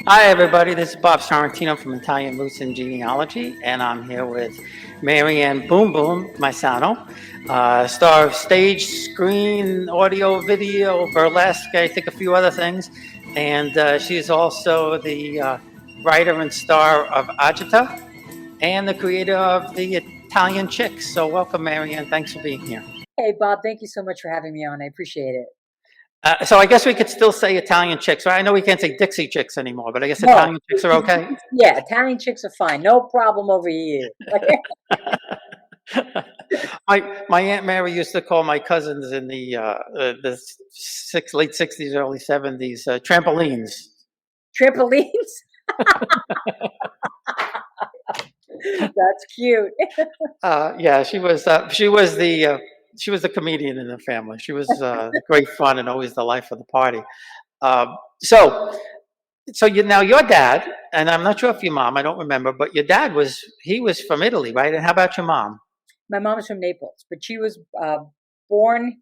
Hi, everybody. This is Bob Sorrentino from Italian Roots and Genealogy, and I'm here with Maryann Boom Boom Maisano, star of stage, screen, audio, video, burlesque, I think a few other things. And she's also the writer and star of Agita and the creator of the Italian Chicks. So, welcome, Maryann. Thanks for being here. Hey, Bob, thank you so much for having me on. I appreciate it. So I guess we could still say Italian Chicks, right? I know we can't say Dixie Chicks anymore, but I guess No, Italian Chicks are okay. yeah, Italian chicks are fine. No problem over here. My Aunt Mary used to call my cousins in the late '60s, early '70s trampolines. Trampolines? That's cute. Yeah, she was the comedian in the family. She was great fun and always the life of the party. Uh, so now your dad, and I'm not sure if your mom, I don't remember, but your dad he was from Italy, right? And how about your mom? My mom's from Naples, but she was born.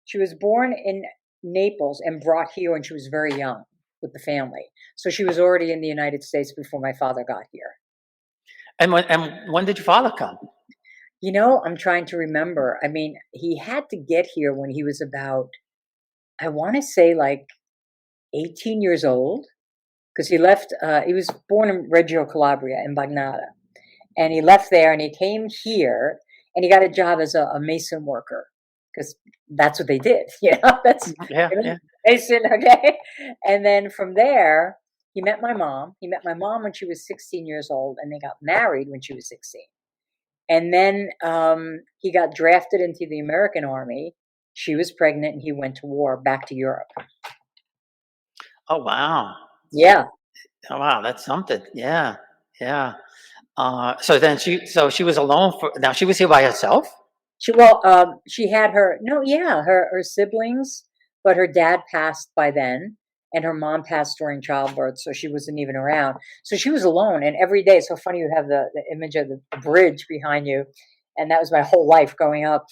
She was born in Naples and brought here when she was very young with the family. So she was already in the United States before my father got here. And when did your father come? You know, I'm trying to remember. I mean, he had to get here when he was about, I want to say like 18 years old, because he left. He was born in Reggio Calabria in Bagnata, and he left there and he came here and he got a job as a mason worker because that's what they did. That's Yeah, yeah. mason. Okay, and then from there he met my mom. He met my mom when she was 16 years old, and they got married when she was 16. And then he got drafted into the American Army. She was pregnant, and he went to war back to Europe. Oh wow. Yeah. Oh wow, that's something. Yeah, yeah. So she was alone for now. She was here by herself. She had her no, yeah, her siblings, but her dad passed by then, and her mom passed during childbirth, so she wasn't even around. So she was alone, and every day. It's so funny you have the image of the bridge behind you, and that was my whole life growing up.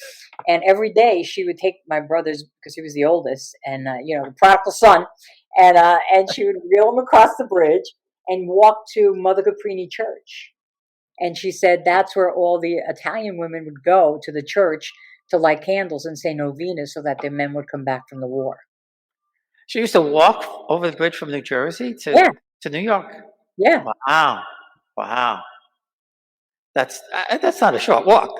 And every day she would take my brothers because he was the oldest, and the prodigal son, and she would reel him across the bridge and walk to Mother Caprini Church. And she said that's where all the Italian women would go to the church to light candles and say novenas so that their men would come back from the war. She used to walk over the bridge from New Jersey Yeah, to New York. yeah. Wow, wow. That's not a short walk.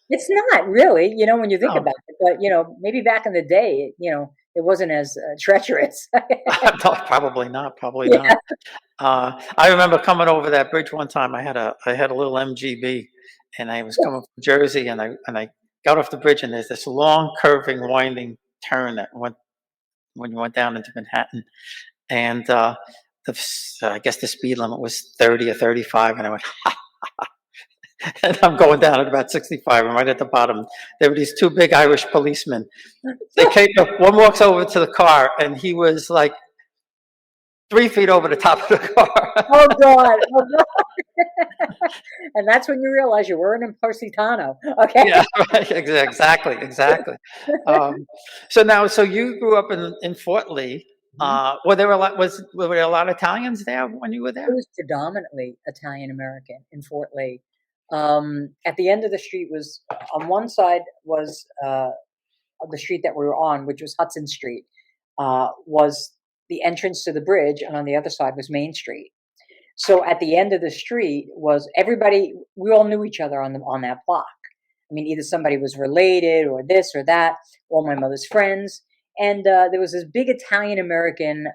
It's not really, when you think No, about it, but maybe back in the day, it wasn't as treacherous. no, probably not. Probably Yeah. not. I remember coming over that bridge one time. I had a little MGB, and I was coming from Jersey, and I got off the bridge, and there's this long, curving, winding turn that went when you went down into Manhattan, and I guess the speed limit was 30 or 35, and I went, and I'm going down at about 65, and right at the bottom, there were these two big Irish policemen. They came, one walks over to the car, and he was like 3 feet over the top of the car. Oh God. Oh God. And that's when you realize you weren't in Positano. Okay. Yeah, right. Exactly. Um, so you grew up in Fort Lee. Were there a lot of Italians there when you were It there? was predominantly Italian American in Fort Lee. At the end of the street was on one side was of the street that we were on, which was Hudson Street, was the entrance to the bridge, and on the other side was Main Street. So at the end of the street was everybody. We all knew each other on that block. I mean, either somebody was related or this or that. All my mother's friends, and there was this big Italian American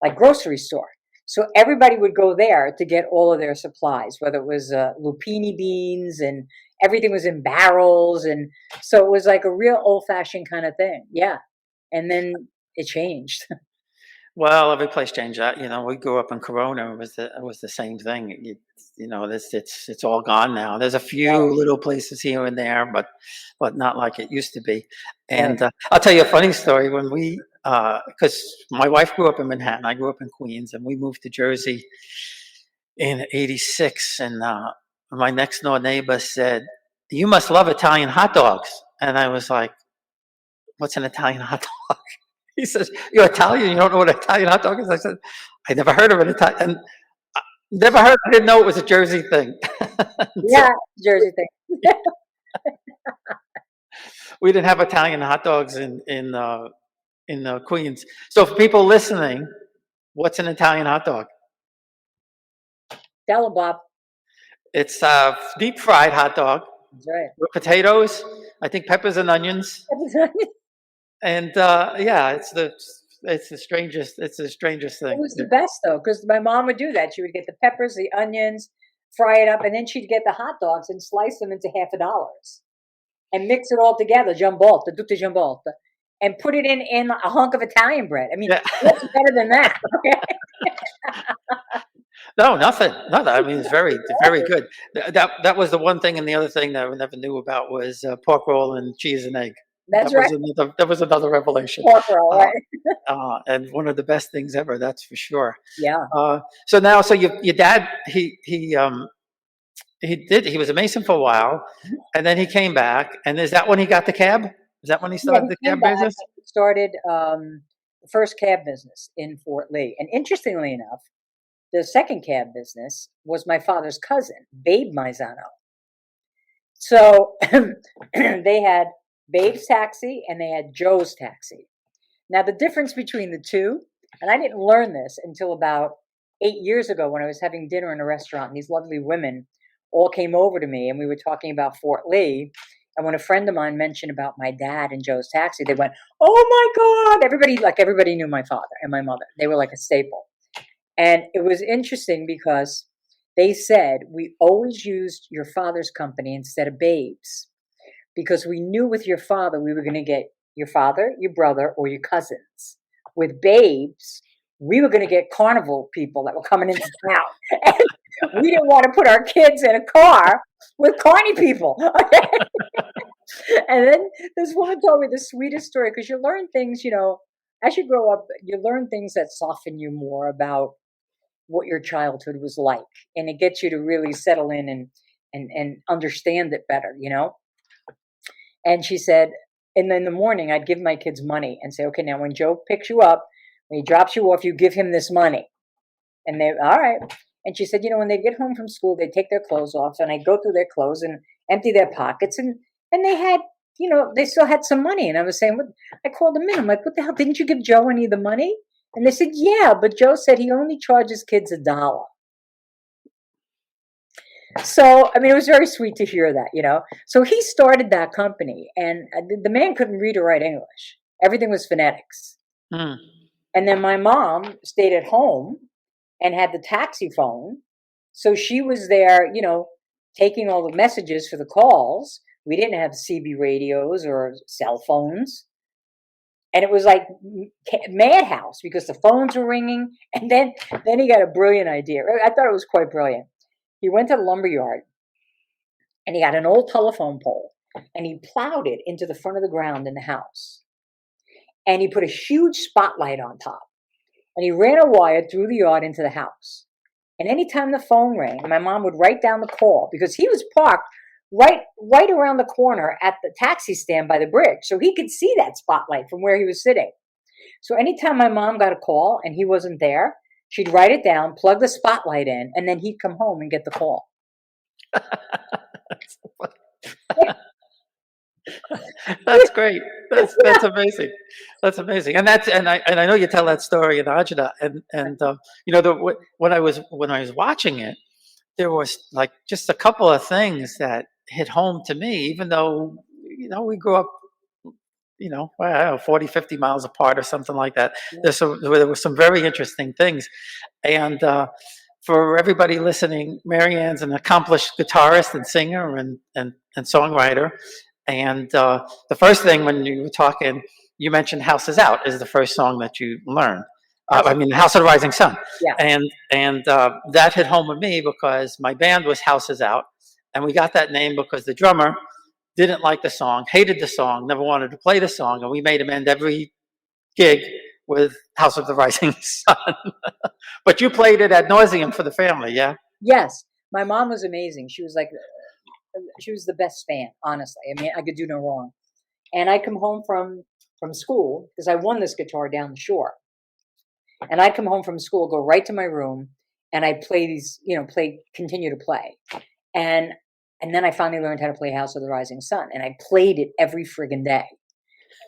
like grocery store. So everybody would go there to get all of their supplies, whether it was lupini beans and everything was in barrels, and so it was like a real old-fashioned kind of thing. Yeah, and then it changed. Well, every place changed. We grew up in Corona. It was the same thing. It's all gone now. There's a Right, few little places here and there, but not like it used to be. right. And I'll tell you a funny story. Because my wife grew up in Manhattan, I grew up in Queens, and we moved to Jersey in '86. And my next door neighbor said, "You must love Italian hot dogs." And I was like, "What's an Italian hot dog?" He says, "You're Italian. You don't know what an Italian hot dog is?" I said, "I never heard of an Italian. And never heard. I didn't know it was a Jersey thing." So Yeah, Jersey thing. we didn't have Italian hot dogs in Queens. So for people listening, what's an Italian hot dog? Tell 'em, Bob. It's a deep fried hot dog That's right. with potatoes, I think peppers and onions, and yeah, it's the strangest It thing. was the best though, because my mom would do that. She would get the peppers, the onions, fry it up, and then she'd get the hot dogs and slice them into $50 and mix it all together, jambolta, tutte jambolta, and put it in a hunk of Italian bread. I mean, Yeah. what's better than that? Okay? No, nothing. I mean, it's very, very good. That was the one thing, and the other thing that I never knew about was pork roll and cheese and egg. That's That right. was another revelation. Pork roll, Uh, right? and one of the best things ever, that's for sure. Yeah. So your dad, he was a mason for a while, and then he came back. And is that when he got the cab? Is that when he Yeah, started he the came cab back business? and started the first cab business in Fort Lee. And interestingly enough, the second cab business was my father's cousin, Babe Maisano. So they had Babe's taxi and they had Joe's taxi. Now, the difference between the two, and I didn't learn this until about 8 years ago when I was having dinner in a restaurant, and these lovely women all came over to me and we were talking about Fort Lee. And when a friend of mine mentioned about my dad and Joe's taxi, they went, "Oh my God." Everybody knew my father and my mother. They were like a staple. And it was interesting because they said, "We always used your father's company instead of Babe's because we knew with your father we were going to get your father, your brother, or your cousins. With Babe's, we were going to get carnival people that were coming into town. And we didn't want to put our kids in a car with carny people." Okay? And then this woman told me the sweetest story because you learn things, as you grow up, you learn things that soften you more about what your childhood was like. And it gets you to really settle in and understand it better. And she said, and in the morning, I'd give my kids money and say, "Okay, now when Joe picks you up, when he drops you off, you give him this money." And they, all right. And she said, when they get home from school, they take their clothes off and I go through their clothes and empty their pockets. And they had, they still had some money. And I was saying, I called them in. I'm like, "What the hell? Didn't you give Joe any of the money?" And they said, "Yeah, but Joe said he only charges kids $1." So, I mean, it was very sweet to hear that. So he started that company and the man couldn't read or write English. Everything was phonetics. Hmm. And then my mom stayed at home and had the taxi phone. So she was there, taking all the messages for the calls. We didn't have CB radios or cell phones. And it was like madhouse because the phones were ringing. And then he got a brilliant idea. I thought it was quite brilliant. He went to the lumber yard and he got an old telephone pole and he plowed it into the front of the ground in the house. And he put a huge spotlight on top. And he ran a wire through the yard into the house. And anytime the phone rang, my mom would write down the call because he was parked right around the corner at the taxi stand by the bridge. So he could see that spotlight from where he was sitting. So anytime my mom got a call and he wasn't there, she'd write it down, plug the spotlight in, and then he'd come home and get the call. That's great. That's amazing. That's amazing. And I know you tell that story in Agita, and when I was watching it, there was like just a couple of things that hit home to me, even though we grew up, I don't know, 40, 50 miles apart or something like that. There were some very interesting things, and for everybody listening, Maryann's an accomplished guitarist and singer and songwriter. And the first thing when you were talking, you mentioned "House Is Out" is the first song that you learned. "House of the Rising Sun." Yeah. And that hit home with me because my band was House Is Out, and we got that name because the drummer didn't like the song, hated the song, never wanted to play the song, and we made him end every gig with "House of the Rising Sun." But you played it ad nauseum for the family, yeah? Yes. My mom was amazing. She was the best fan, honestly. I mean, I could do no wrong. And I come home from from school because I won this guitar down the shore. And I'd come home from school, go right to my room, and I'd play these, continue to play. And then I finally learned how to play House of the Rising Sun, and I played it every friggin' day.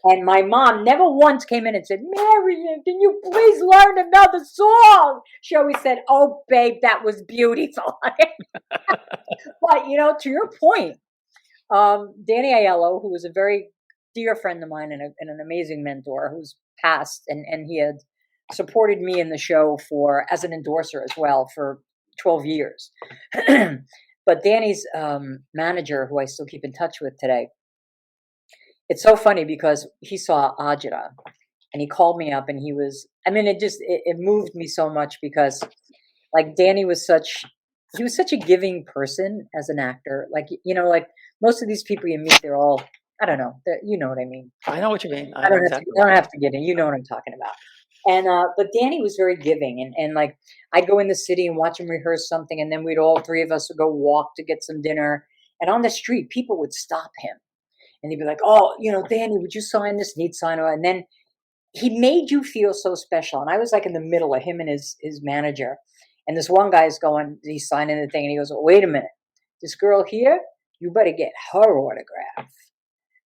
And my mom never once came in and said, Maryann, can you please learn another song? She always said, oh, babe, that was beautiful. But, to your point, Danny Aiello, who was a very dear friend of mine and an amazing mentor who's passed, and he had supported me in the show as an endorser as well for 12 years. But Danny's manager, who I still keep in touch with today, it's so funny because he saw Agita and he called me up and it moved me so much because like Danny was such a giving person as an actor. Like most of these people you meet, they're all, I don't know, you know what I mean. I know what you mean. I don't have to get in. You know what I'm talking about. And but Danny was very giving, and like I'd go in the city and watch him rehearse something, and then all three of us would go walk to get some dinner. And on the street, people would stop him, and he'd be like, "Oh, Danny, would you sign this? Need sign?" And then he made you feel so special. And I was like in the middle of him and his manager, and this one guy's he's signing the thing, and he goes, oh, "Wait a minute, this girl here, you better get her autograph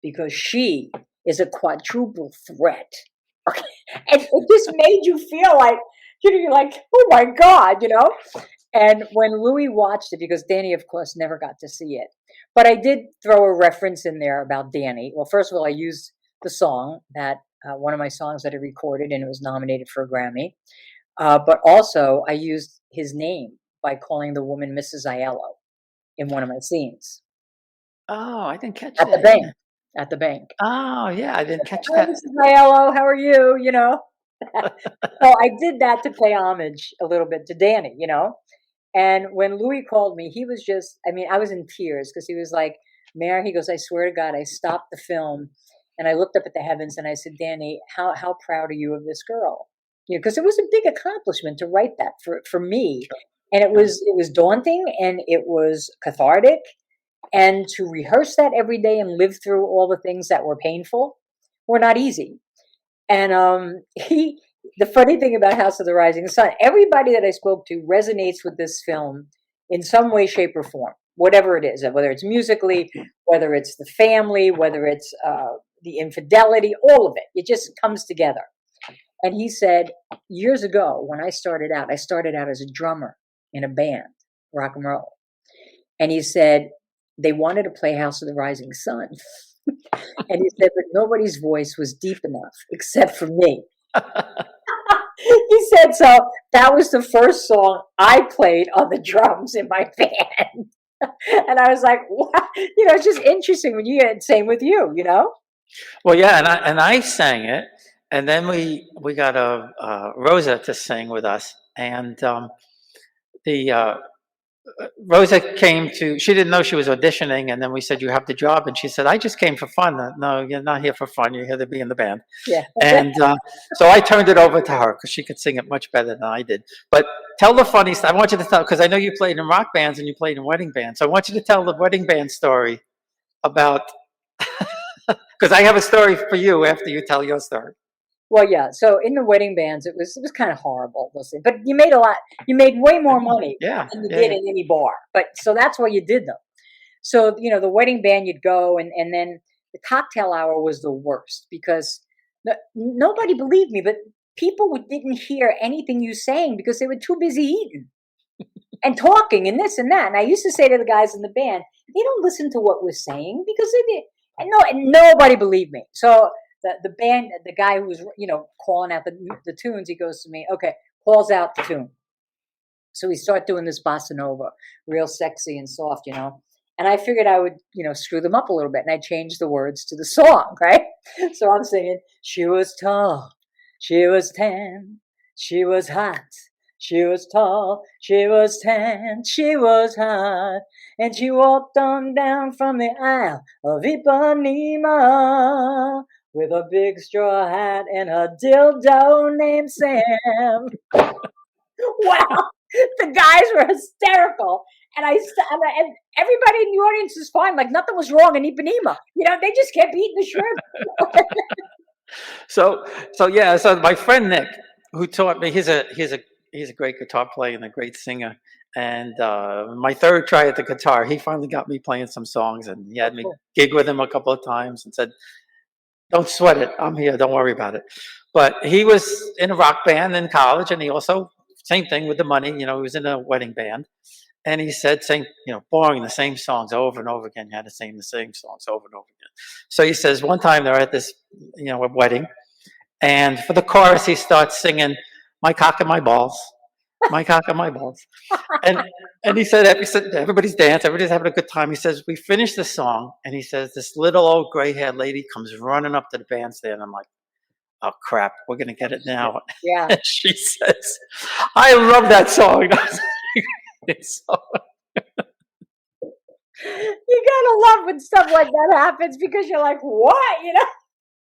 because she is a quadruple threat." And it just made you feel like, you're like, oh my God, And when Louis watched it, because Danny, of course, never got to see it, but I did throw a reference in there about Danny. Well, first of all, I used the song one of my songs that I recorded, and it was nominated for a Grammy. But also, I used his name by calling the woman Mrs. Aiello in one of my scenes. Oh, I didn't catch that. At the bank. Oh, yeah, I didn't catch that. Mrs. Aiello, how are you? So I did that to pay homage a little bit to Danny, And when Louis called me, he was I was in tears because he was like, Mare, he goes, I swear to God, I stopped the film and I looked up at the heavens and I said, Danny, how proud are you of this girl? Because it was a big accomplishment to write that for me. Sure. And it was daunting and it was cathartic. And to rehearse that every day and live through all the things that were painful were not easy. And the funny thing about House of the Rising Sun, everybody that I spoke to resonates with this film in some way, shape, or form, whatever it is, whether it's musically, whether it's the family, whether it's the infidelity, all of it. It just comes together. And he said, years ago, when I started out as a drummer in a band, rock and roll. And he said, they wanted to play House of the Rising Sun. And he said, but nobody's voice was deep enough except for me. He said, so that was the first song I played on the drums in my band. And I was like, wow. It's just interesting when you get same with you, Well, yeah, and I sang it, and then we got Rosa to sing with us, and Rosa she didn't know she was auditioning, and then we said, you have the job, and she said, I just came for fun. No, you're not here for fun, you're here to be in the band. Yeah. And so I turned it over to her because she could sing it much better than I did. But tell the funny stuff. I want you to tell, because I know you played in rock bands and you played in wedding bands, so I want you to tell the wedding band story about, because I have a story for you after you tell your story. Well, yeah. So in the wedding bands, it was kind of horrible, but you made you made way more money than you did in any bar. But so that's why you did them. So, the wedding band, you'd go and then the cocktail hour was the worst because nobody believed me, but people didn't hear anything you saying because they were too busy eating and talking and this and that. And I used to say to the guys in the band, they don't listen to what we're saying because and nobody believed me. So the band, the guy who was, calling out the tunes, he goes to me, okay, calls out the tune. So we start doing this bossa nova, real sexy and soft, and I figured I would, screw them up a little bit. And I changed the words to the song, right? So I'm singing, she was tall, she was tan, she was hot, she was tall, she was tan, she was hot, and she walked on down from the aisle of Ipanema with a big straw hat and a dildo named Sam. Wow, the guys were hysterical. And and everybody in the audience was fine, like nothing was wrong in Ipanema. They just kept eating the shrimp. So yeah. So my friend Nick, who taught me, he's a great guitar player and a great singer. And my third try at the guitar, he finally got me playing some songs, and he Oh, had me cool. gig with him a couple of times, and said, "Don't sweat it. I'm here. Don't worry about it." But he was in a rock band in college, and he also same thing with the money. He was in a wedding band, and he said, same, boring, the same songs over and over again. You had to sing the same songs over and over again. So he says one time they're at this, a wedding, and for the chorus he starts singing, "My cock and my balls, my cock and my balls," and he said, everybody's dancing, everybody's having a good time. He says we finished the song, and he says this little old gray-haired lady comes running up to the bandstand. I'm like, "Oh crap, we're gonna get it now." Yeah. And she says, "I love that song." So, You gotta love when stuff like that happens because you're like, what?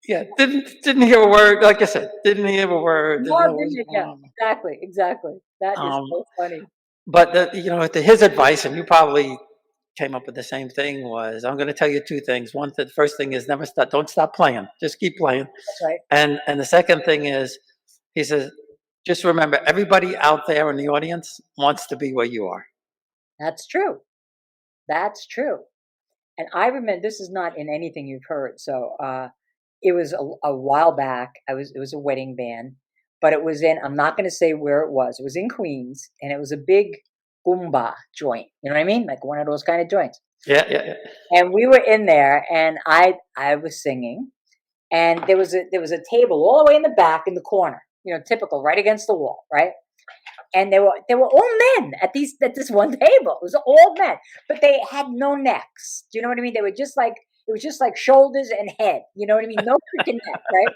yeah, didn't hear a word. Like I said, didn't hear a word. Didn't More know what than was you going can. on. Exactly. That is Um, so funny. but his advice, and you probably came up with the same thing, was, I'm going to tell you two things. One, the first thing is don't stop playing, just keep playing. That's right. And the second thing is, he says, just remember, everybody out there in the audience wants to be where you are. That's true. That's true. And I remember, this is not in anything you've heard. So it was a while back. It was a wedding band, but it was in, I'm not going to say where it was. It was in Queens, and it was a big boomba joint. You know what I mean? Like one of those kind of joints. Yeah, yeah, yeah. And we were in there, and I was singing, and there was a table all the way in the back in the corner. Typical, right against the wall, right? And they were all men at this one table. It was all men, but they had no necks. Do you know what I mean? They were just like, it was just like shoulders and head. You know what I mean? No freaking neck, right?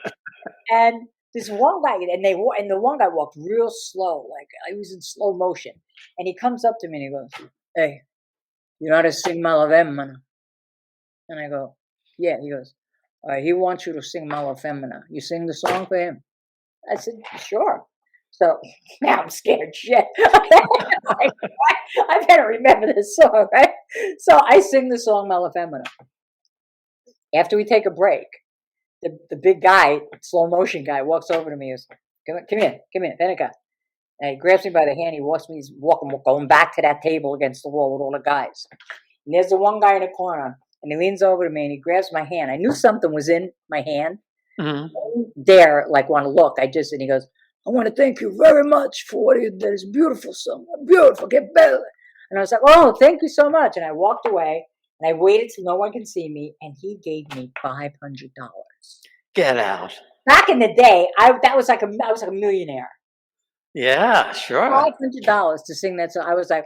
And this one guy, and the one guy walked real slow, like he was in slow motion. And he comes up to me and he goes, "Hey, you know how to sing Malavemana?" And I go, "Yeah." He goes, "He wants you to sing Malavemana. You sing the song for him." I said, "Sure." So now I'm scared shit. Like, I better remember this song, right? So I sing the song Malafemina. After we take a break, the big guy, slow motion guy, walks over to me and goes, come here, Venica. And he grabs me by the hand. He walks me, he's going back to that table against the wall with all the guys. And there's the one guy in the corner, and he leans over to me and he grabs my hand. I knew something was in my hand. Mm-hmm. I didn't dare want to look. And he goes, "I want to thank you very much for what you did. It's beautiful song. Beautiful. Get better." And I was like, "Oh, thank you so much." And I walked away, and I waited till no one can see me, and he gave me $500. Get out. Back in the day, I was like a millionaire. Yeah, sure. $500 to sing that song. I was like,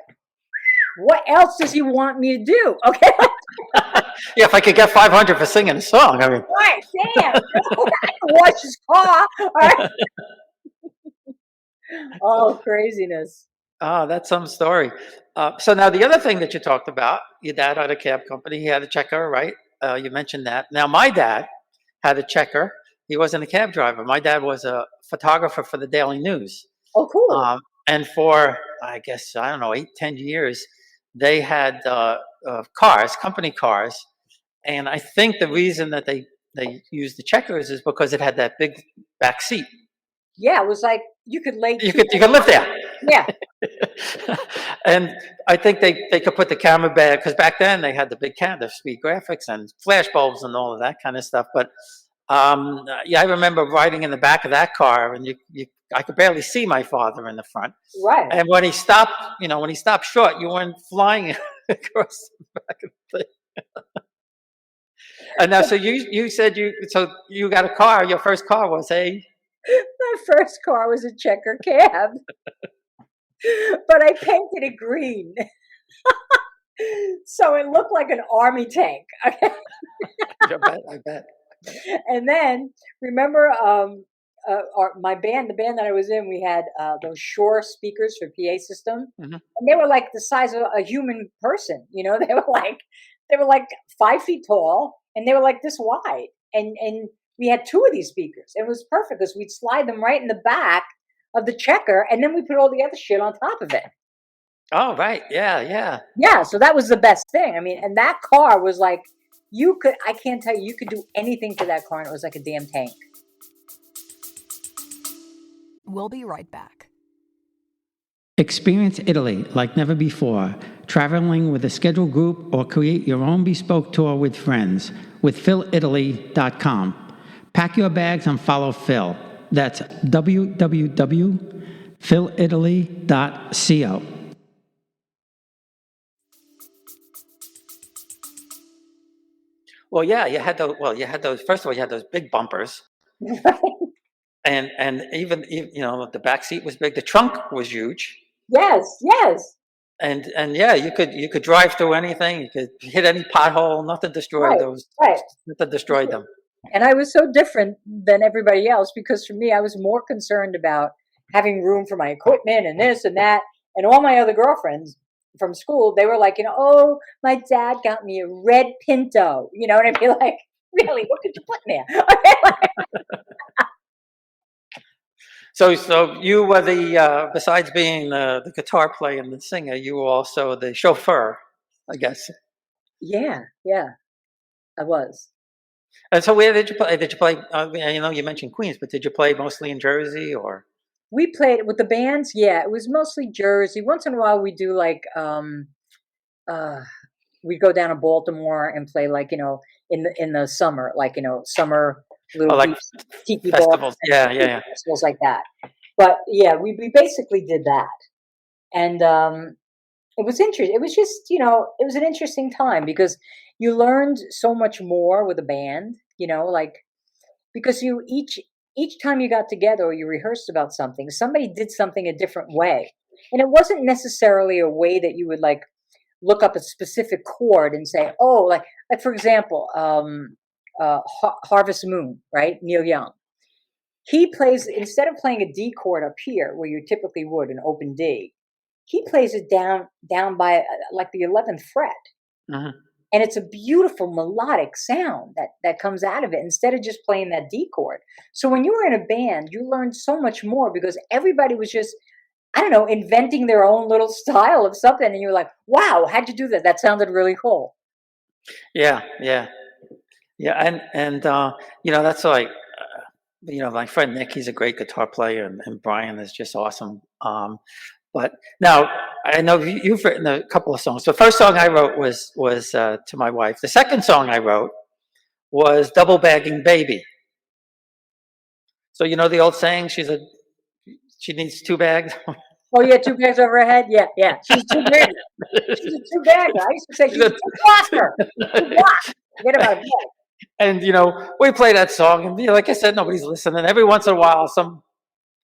what else does he want me to do? Okay. Yeah, if I could get 500 for singing a song, I mean. Right, damn. I can wash his car. All right. Oh, craziness. Oh, that's some story. So now the other thing that you talked about, your dad had a cab company. He had a checker, right? You mentioned that. Now my dad had a checker. He wasn't a cab driver. My dad was a photographer for the Daily News. Oh, cool. And for, I guess, I don't know, 8-10 years, they had cars, company cars. And I think the reason that they used the checkers is because it had that big back seat. Yeah, it was like you could lay. You could live there. Yeah. And I think they could put the camera back, because back then they had the big camera, speed graphics and flash bulbs and all of that kind of stuff. But yeah, I remember riding in the back of that car, and I could barely see my father in the front. Right. And when he stopped, short, you went flying across the back of the thing. And now, so you said you got a car. Your first car was a. My first car was a checker cab, but I painted it green, so it looked like an army tank. Okay. I bet. And then remember, my band, the band that I was in, we had those Shure speakers for PA system, Mm-hmm. and they were like the size of a human person. They were like 5 feet tall, and they were like this wide, and we had 2 of these speakers. It was perfect because we'd slide them right in the back of the checker, and then we put all the other shit on top of it. Oh, right. Yeah. Yeah, so that was the best thing. I mean, and that car was like, I can't tell you, you could do anything to that car, and it was like a damn tank. We'll be right back. Experience Italy like never before, traveling with a scheduled group or create your own bespoke tour with friends with philitaly.com. Pack your bags and follow Phil. That's www.philitaly.co. Well, yeah, you had those. Well, you had those. First of all, you had those big bumpers, and even the back seat was big. The trunk was huge, Yes, yes. and yeah, you could drive through anything. You could hit any pothole. Nothing destroyed Right, those. right. Nothing destroyed them. And I was so different than everybody else because for me, I was more concerned about having room for my equipment and this and that. And all my other girlfriends from school, they were like, oh, my dad got me a red Pinto, and I'd be like, really, what could you put in there? So you were besides being the guitar player and the singer, you were also the chauffeur, I guess. Yeah, I was. And so where did you play? Did you play? You mentioned Queens, but did you play mostly in Jersey or? We played with the bands. Yeah, it was mostly Jersey. Once in a while, we do like we go down to Baltimore and play like in the summer, like summer little like tiki festivals. balls, Yeah. festivals like that. But yeah, we basically did that, and it was interesting. It was just it was an interesting time because you learned so much more with a band. Like because you each time you got together or you rehearsed about something, somebody did something a different way, and it wasn't necessarily a way that you would like look up a specific chord and say, oh, like for example, Harvest Moon, right? Neil Young. He plays, instead of playing a D chord up here where you typically would an open D, he plays it down by like the 11th fret. Uh-huh. And it's a beautiful melodic sound that comes out of it instead of just playing that D chord. So when you were in a band, you learned so much more because everybody was just, I don't know, inventing their own little style of something. And you were like, wow, how'd you do that? That sounded really cool. Yeah. And that's like, my friend Nick, he's a great guitar player, and Brian is just awesome. But now I know you've written a couple of songs. The first song I wrote was to my wife. The second song I wrote was "Double Bagging Baby." So the old saying, she needs two bags. Oh yeah, two bags over her head. Yeah. She's too big. She's a two bagger. I used to say she's a two blocker. Two block. Forget about it. And we play that song, and like I said, nobody's listening. Every once in a while, some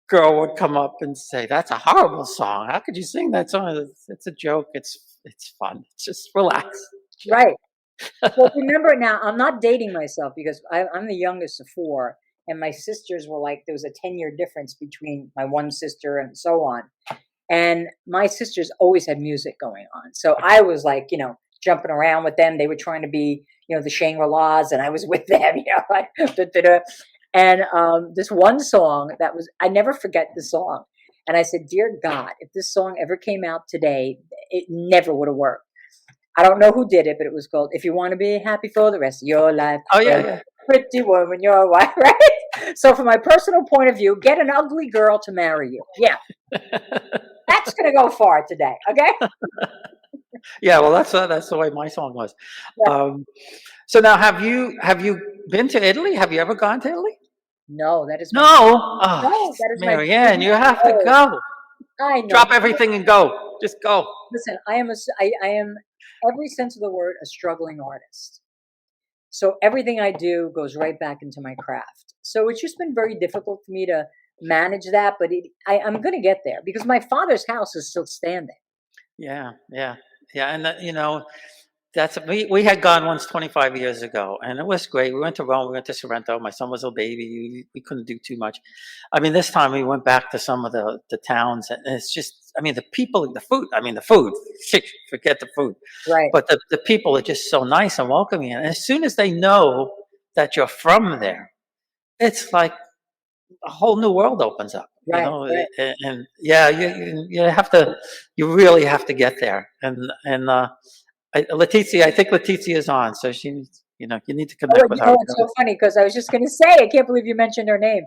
girl would come up and say, "That's a horrible song. How could you sing that song? It's a joke. It's fun. Just relax." Right. Well, remember now, I'm not dating myself because I'm the youngest of four, and my sisters were like, there was a 10-year difference between my one sister and so on. And my sisters always had music going on. So I was like, jumping around with them. They were trying to be, the Shangri-Las, and I was with them, like, da-da-da. And this one song I never forget the song. And I said, dear God, if this song ever came out today, it never would have worked. I don't know who did it, but it was called "If You Want to Be Happy for the Rest of Your Life." Oh yeah. Pretty woman, you're a wife, right? So from my personal point of view, get an ugly girl to marry you. Yeah. That's going to go far today, okay? Yeah, well, that's the way my song was. Yeah. So now, have you been to Italy? Have you ever gone to Italy? No, that is no. Oh, that is Maryann, you have to go. I know. Drop everything and go. Just go. Listen, I am every sense of the word a struggling artist. So everything I do goes right back into my craft. So it's just been very difficult for me to manage that, but I'm going to get there because my father's house is still standing. Yeah, and that's we had gone once 25 years ago, and it was great. We went to Rome, we went to Sorrento. My son was a baby; we couldn't do too much. I mean, this time we went back to some of the towns, and it's just, the people, the food. The food. Forget the food, right? But the people are just so nice and welcoming, and as soon as they know that you're from there, it's like a whole new world opens up. Right, right. And yeah, you really have to get there, and Letizia, I think Letizia is on, so she, you need to connect with her. It's so funny because I was just going to say, I can't believe you mentioned her name.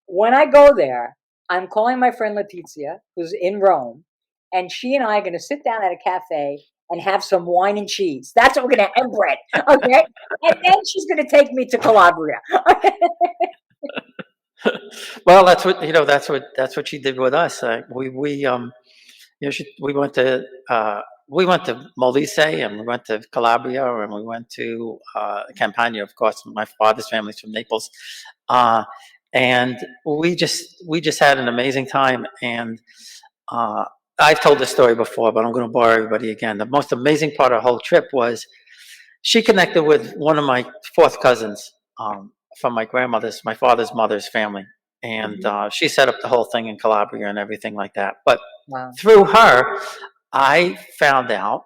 When I go there, I'm calling my friend Letizia, who's in Rome, and she and I are going to sit down at a cafe and have some wine and cheese. That's what we're going to, and bread. Okay. And then she's going to take me to Calabria. Well, that's what she did with us. We went to Molise, and we went to Calabria, and we went to Campania. Of course, my father's family's from Naples, and we just had an amazing time. And I've told this story before, but I'm going to bore everybody again. The most amazing part of the whole trip was she connected with one of my fourth cousins from my father's mother's family, and she set up the whole thing in Calabria and everything like that. But Wow. through her, I found out.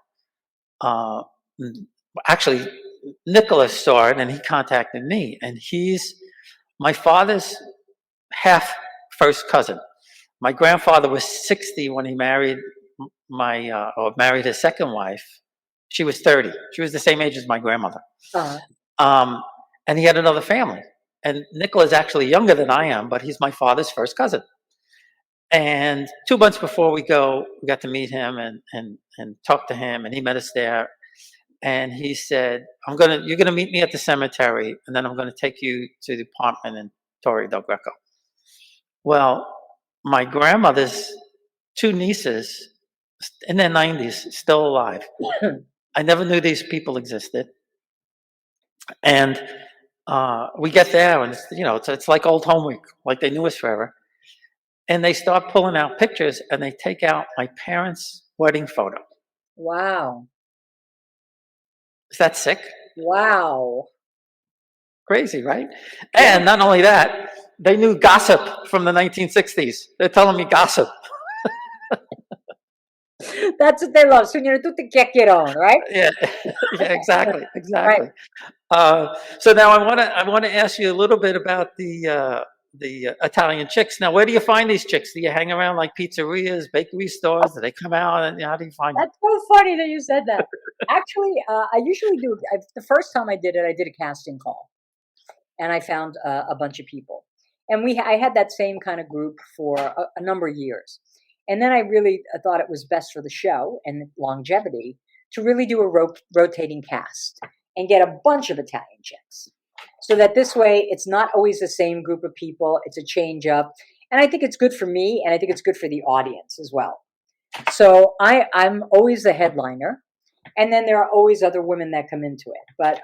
Uh, Actually, Nicholas saw it, and he contacted me, and he's my father's half first cousin. My grandfather was 60 when he married married his second wife. She was 30. She was the same age as my grandmother. Uh-huh. And he had another family. And Nicola's actually younger than I am, but he's my father's first cousin. And 2 months before we got to meet him and talk to him, and he met us there. And he said, you're gonna meet me at the cemetery, and then I'm gonna take you to the apartment in Torre del Greco. Well, my grandmother's 2 nieces in their 90s, still alive. I never knew these people existed. And we get there, and it's like old home week, like they knew us forever. And they start pulling out pictures, and they take out my parents' wedding photo. Wow. Is that sick? Wow. Crazy, right? And not only that, they knew gossip from the 1960s. They're telling me gossip. That's what they love. Signora, tutti chiacchierone, right? Yeah, yeah, exactly. Right. So now I want to ask you a little bit about the Italian chicks. Now, where do you find these chicks? Do you hang around like pizzerias, bakery stores? Do they come out, and how do you find them? That's so funny that you said that. Actually, I usually do. The first time I did a casting call, and I found a bunch of people, and I had that same kind of group for a number of years, and then I really thought it was best for the show and longevity to really do a rotating cast and get a bunch of Italian chicks, so that this way it's not always the same group of people. It's a change up, and I think it's good for me, and I think it's good for the audience as well. So I'm always the headliner, and then there are always other women that come into it. But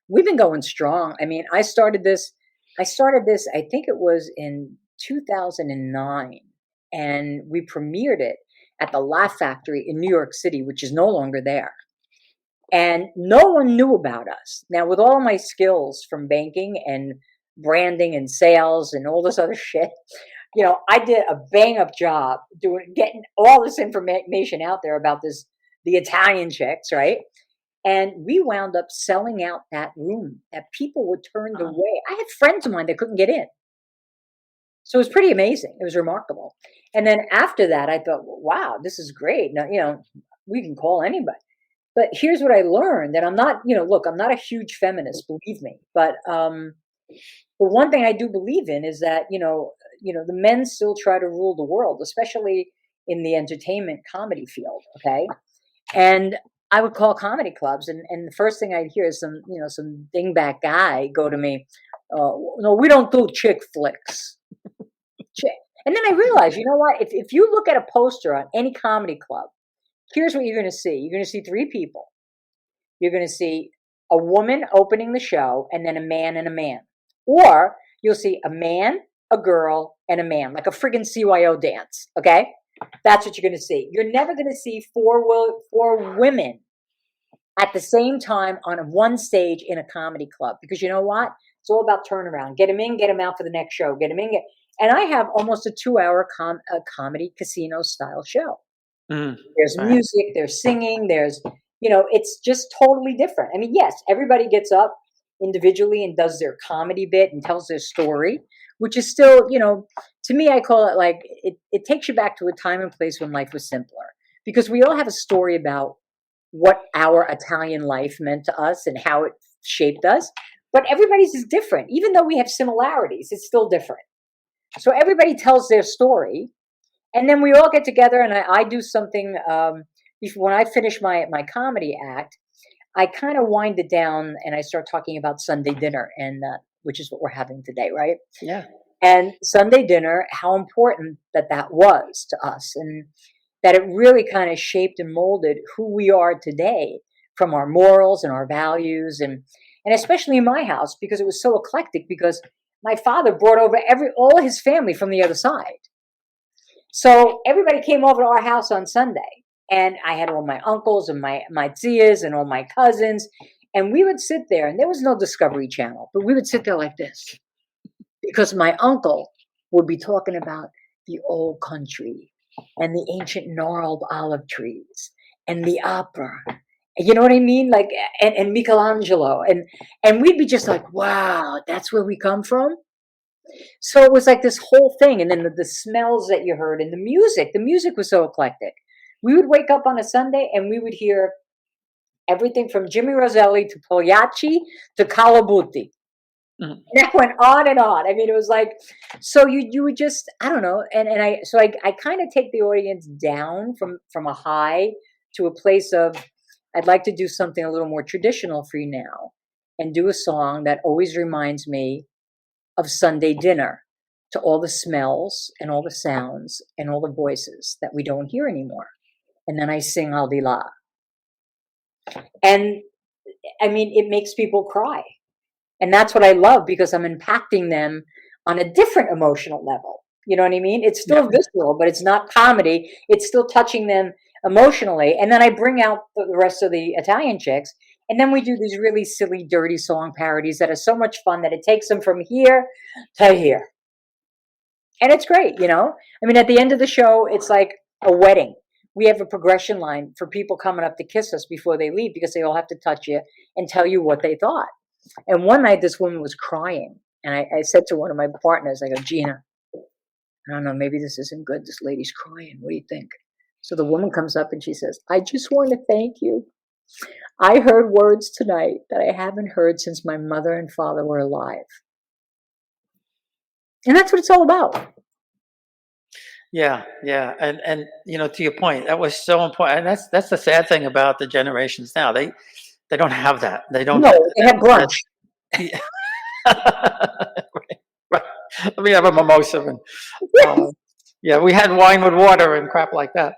we've been going strong. I mean, I started this, I think it was in 2009, and we premiered it at the Laugh Factory in New York City, which is no longer there. And no one knew about us. Now, with all my skills from banking and branding and sales and all this other shit, I did a bang-up job getting all this information out there about the Italian chicks, right? And we wound up selling out that room that people were turned away. I had friends of mine that couldn't get in. So it was pretty amazing. It was remarkable. And then after that, I thought, wow, this is great. Now, we can call anybody. But here's what I learned, and I'm not, look, I'm not a huge feminist, believe me. But the one thing I do believe in is that, the men still try to rule the world, especially in the entertainment comedy field. Okay. And I would call comedy clubs, and the first thing I'd hear is some dingbat guy go to me, no, we don't do chick flicks. And then I realized, you know what? If you look at a poster on any comedy club, here's what you're going to see. You're going to see 3 people. You're going to see a woman opening the show, and then a man and a man. Or you'll see a man, a girl, and a man, like a friggin' CYO dance, okay? That's what you're going to see. You're never going to see 4 women at the same time on one stage in a comedy club, because you know what? It's all about turnaround. Get them in, get them out for the next show. Get them in. And I have almost a 2-hour comedy casino style show. There's music, there's singing, there's, it's just totally different. I mean, yes, everybody gets up individually and does their comedy bit and tells their story, which is still, to me, I call it like, it takes you back to a time and place when life was simpler, because we all have a story about what our Italian life meant to us and how it shaped us. But everybody's is different. Even though we have similarities, it's still different. So everybody tells their story, and then we all get together, and I do something. When I finish my comedy act, I kind of wind it down, and I start talking about Sunday dinner, and which is what we're having today, right? Yeah. And Sunday dinner, how important that was to us, and that it really kind of shaped and molded who we are today, from our morals and our values, and especially in my house, because it was so eclectic, because my father brought over all his family from the other side. So everybody came over to our house on Sunday, and I had all my uncles and my tias and all my cousins, and we would sit there, and there was no Discovery Channel, but we would sit there like this, because my uncle would be talking about the old country and the ancient gnarled olive trees and the opera. You know what I mean? Like, and Michelangelo, and we'd be just like, wow, that's where we come from. So it was like this whole thing, and then the smells that you heard, and the music was so eclectic. We would wake up on a Sunday and we would hear everything from Jimmy Roselli to Pagliacci to Calabuti. Mhm. And that went on and on. I mean, it was like, so you would just, I don't know, and I kind of take the audience down from a high to a place of, I'd like to do something a little more traditional for you now, and do a song that always reminds me of Sunday dinner, to all the smells and all the sounds and all the voices that we don't hear anymore. And then I sing Aldila. And I mean, it makes people cry. And that's what I love, because I'm impacting them on a different emotional level. You know what I mean? It's still visceral, but it's not comedy. It's still touching them emotionally. And then I bring out the rest of the Italian chicks, and then we do these really silly, dirty song parodies that are so much fun that it takes them from here to here. And it's great, you know? I mean, at the end of the show, it's like a wedding. We have a progression line for people coming up to kiss us before they leave, because they all have to touch you and tell you what they thought. And one night, this woman was crying. And I said to one of my partners, I go, Gina, I don't know, maybe this isn't good. This lady's crying. What do you think? So the woman comes up and she says, I just want to thank you. I heard words tonight that I haven't heard since my mother and father were alive. And that's what it's all about. Yeah, yeah, and you know, to your point, that was so important, and that's the sad thing about the generations now. They don't have that. They don't. No, they have brunch. Yeah. Right. Let me have a mimosa, and yeah, we had wine with water and crap like that.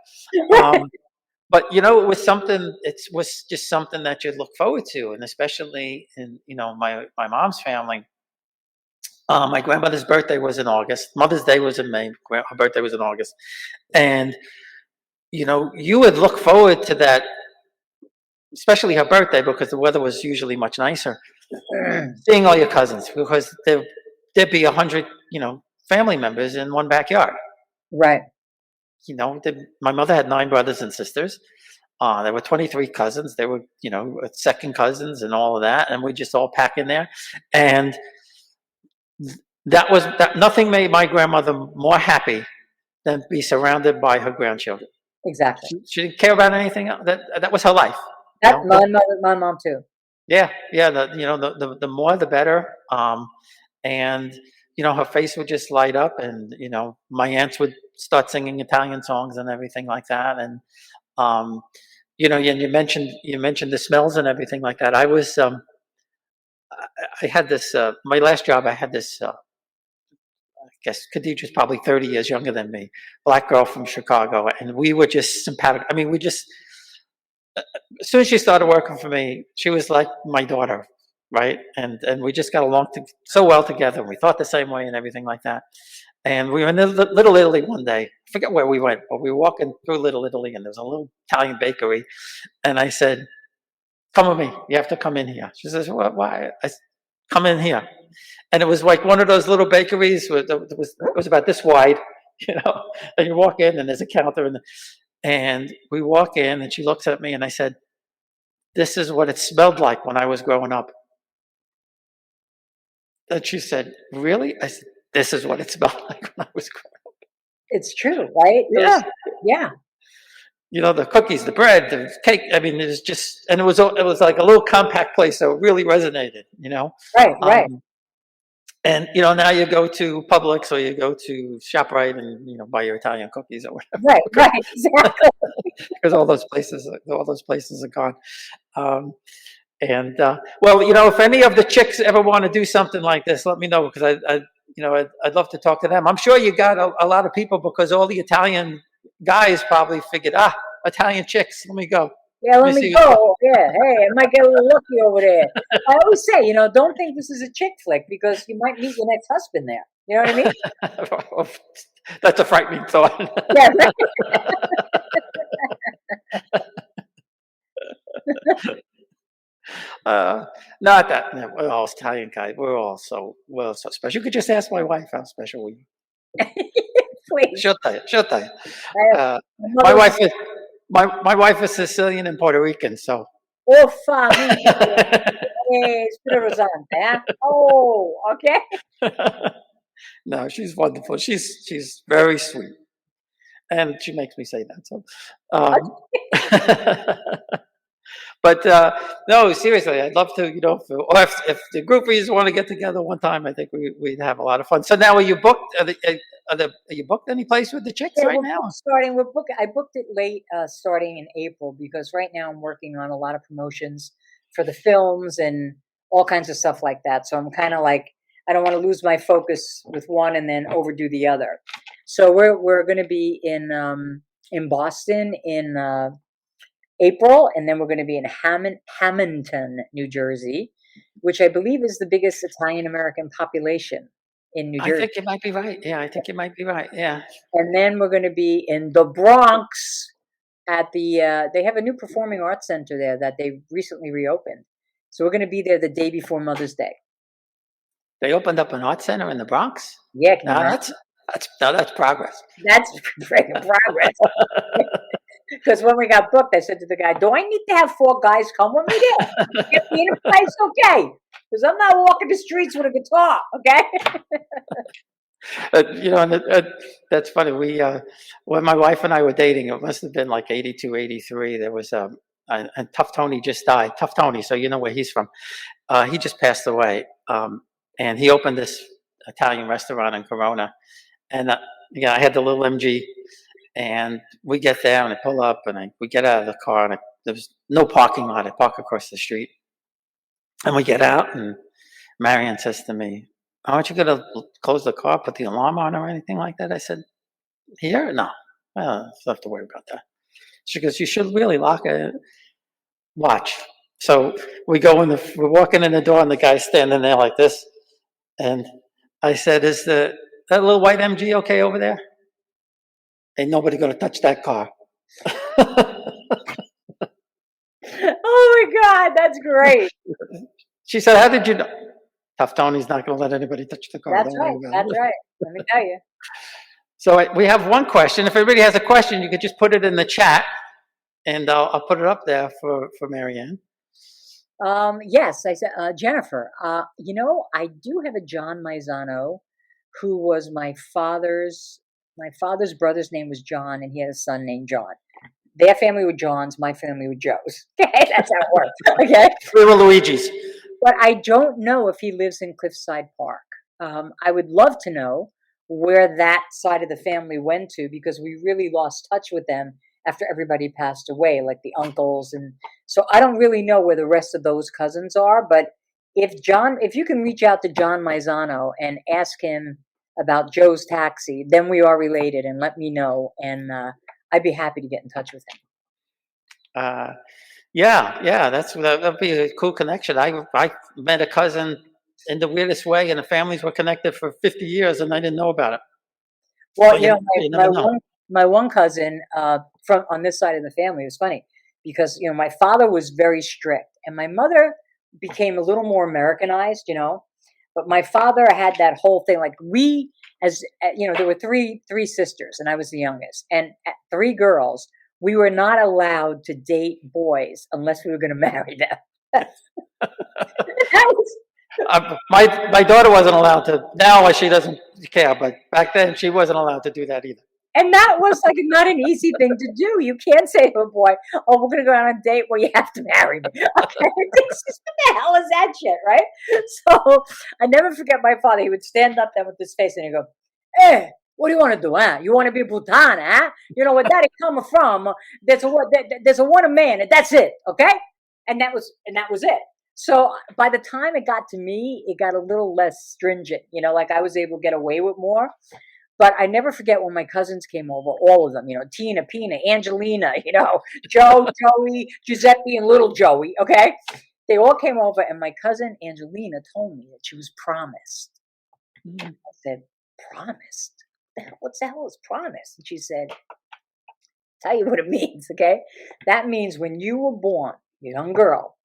But you know, it was something. It was just something that you look forward to, and especially in, you know, my mom's family. My grandmother's birthday was in August. Mother's Day was in May. Her birthday was in August, and you know, you would look forward to that, especially her birthday, because the weather was usually much nicer. Seeing all your cousins, because there'd be 100, you know, family members in one backyard. Right. You know, my mother had 9 brothers and sisters. There were 23 cousins. There were, you know, second cousins and all of that, and we just all pack in there. And that nothing made my grandmother more happy than be surrounded by her grandchildren. Exactly. She didn't care about anything else. That was her life. That, my mom too. Yeah, yeah. You know, the more the better. And you know, her face would just light up, and you know, my aunts would start singing Italian songs and everything like that. And you know, and you mentioned the smells and everything like that. I was I had this my last job. I had this. I guess Khadijah's probably 30 years younger than me, black girl from Chicago, and we were just simpatico. I mean, we just, as soon as she started working for me, she was like my daughter, right? And we just got along so well together. We thought the same way and everything like that. And we were in Little Italy one day. I forget where we went, but we were walking through Little Italy, and there was a little Italian bakery. And I said, come with me. You have to come in here. She says, why? I said, come in here. And it was like one of those little bakeries. It was about this wide, you know. And you walk in, and there's a counter, and we walk in, and she looks at me, and I said, "This is what it smelled like when I was growing up." And she said, "Really?" I said, "This is what it smelled like when I was growing up." It's true, right? Yeah. Yeah. You know, the cookies, the bread, the cake. I mean, it was just, and it was like a little compact place, so it really resonated. You know. Right. Right. And, now you go to Publix or you go to ShopRite and, buy your Italian cookies or whatever, Right, right, exactly. because all those places are gone. Um, well, if any of the chicks ever want to do something like this, let me know, because I'd love to talk to them. I'm sure you got a lot of people, because all the Italian guys probably figured, Italian chicks, let me go. Yeah, Let let me me see. go. Yeah, hey, I might get a little lucky over there. I always say, don't think this is a chick flick, because you might meet your next husband there. You know what I mean? That's a frightening thought. Yeah, right. Not that, no, we're all Italian guys. We're all so special. You could just ask my wife how special we are. Please. She'll tell you. She'll tell you. My My mother- wife is my wife is Sicilian and Puerto Rican, so. Uffa, spero rosante, Oh, okay. No, she's wonderful. She's very sweet, and she makes me say that. So, but no, seriously, I'd love to. Or if the groupies want to get together one time, I think we'd have a lot of fun. So now, are you booked? Are you booked any place with the chicks Yeah, right we're now? starting. I booked it late, starting in April, because right now I'm working on a lot of promotions for the films and all kinds of stuff like that. So I'm kind of like, I don't want to lose my focus with one and then overdo the other. So we're going to be in Boston in April, and then we're going to be in Hamilton, New Jersey, which I believe is the biggest Italian American population in New I Jersey. think you might be right. Yeah, I think you might be right. Yeah. And then we're going to be in the Bronx at the, they have a new performing arts center there that they recently reopened. So we're going to be there the day before Mother's Day. They opened up an art center in the Bronx. Yeah, can you Now imagine? that's progress. That's freaking progress. Because when we got booked, I said to the guy, "Do I need to have 4 guys come with me there? Get me in a place, okay? Because I'm not walking the streets with a guitar, okay?" And that's funny. When my wife and I were dating, it must have been like 82, 83. There was and Tough Tony just died. Tough Tony, so you know where he's from. He just passed away, and he opened this Italian restaurant in Corona. And I had the little MG, and we get there and I pull up and we get out of the car, and there was no parking lot. I park across the street, and we get out, and Maryann says to me, "Aren't you going to close the car, put the alarm on or anything like that?" I said, "Here? No. Well, don't have to worry about that." She goes, "You should really lock it. Watch." So we're walking in the door, and the guy's standing there like this. And I said, "Is that little white MG okay over there? Ain't nobody going to touch that car." Oh my God, that's great. She said, "How did you know?" Tough Tony's not going to let anybody touch the car. That's Don't worry right. about That's it. right. Let me tell you. So we have one question. If everybody has a question, you could just put it in the chat, and I'll put it up there for Maryann. Yes, I said, Jennifer, I do have a John Maisano, who was my father's brother's name was John, and he had a son named John. Their family were Johns, my family were Joes. Okay, that's how it works. Okay, We were Luigi's. but I don't know if he lives in Cliffside Park. I would love to know where that side of the family went to, because we really lost touch with them after everybody passed away, like the uncles. And so I don't really know where the rest of those cousins are. But if you can reach out to John Maisano and ask him about Joe's Taxi, then we are related, and let me know. And I'd be happy to get in touch with him. Yeah, that'd be a cool connection. I met a cousin in the weirdest way, and the families were connected for 50 years, and I didn't know about it. Well, But you never know. my one cousin from on this side of the family, it was funny because my father was very strict, and my mother became a little more Americanized, But my father had that whole thing, like there were three sisters, and I was the youngest, and 3 girls. We were not allowed to date boys unless we were going to marry them. My daughter wasn't allowed to. Now she doesn't care, but back then she wasn't allowed to do that either. And that was like not an easy thing to do. You can't say to a boy, "Oh, we're gonna go on a date where you have to marry me." Okay, it's just, what the hell is that shit, right? So I never forget my father. He would stand up there with his face and he'd go, "Hey, what do you want to do? Huh? You want to be putana? Huh? You know where that is coming from? There's a one man, and that's it. Okay." And that was it. So by the time it got to me, it got a little less stringent. You know, like I was able to get away with more. But I never forget when my cousins came over, all of them, you know, Tina, Pina, Angelina, you know, Joe, Joey, Giuseppe, and little Joey, okay? They all came over, and my cousin Angelina told me that she was promised. I said, promised? What the hell is promised? And she said, tell you what it means, okay? That means when you were born, young girl,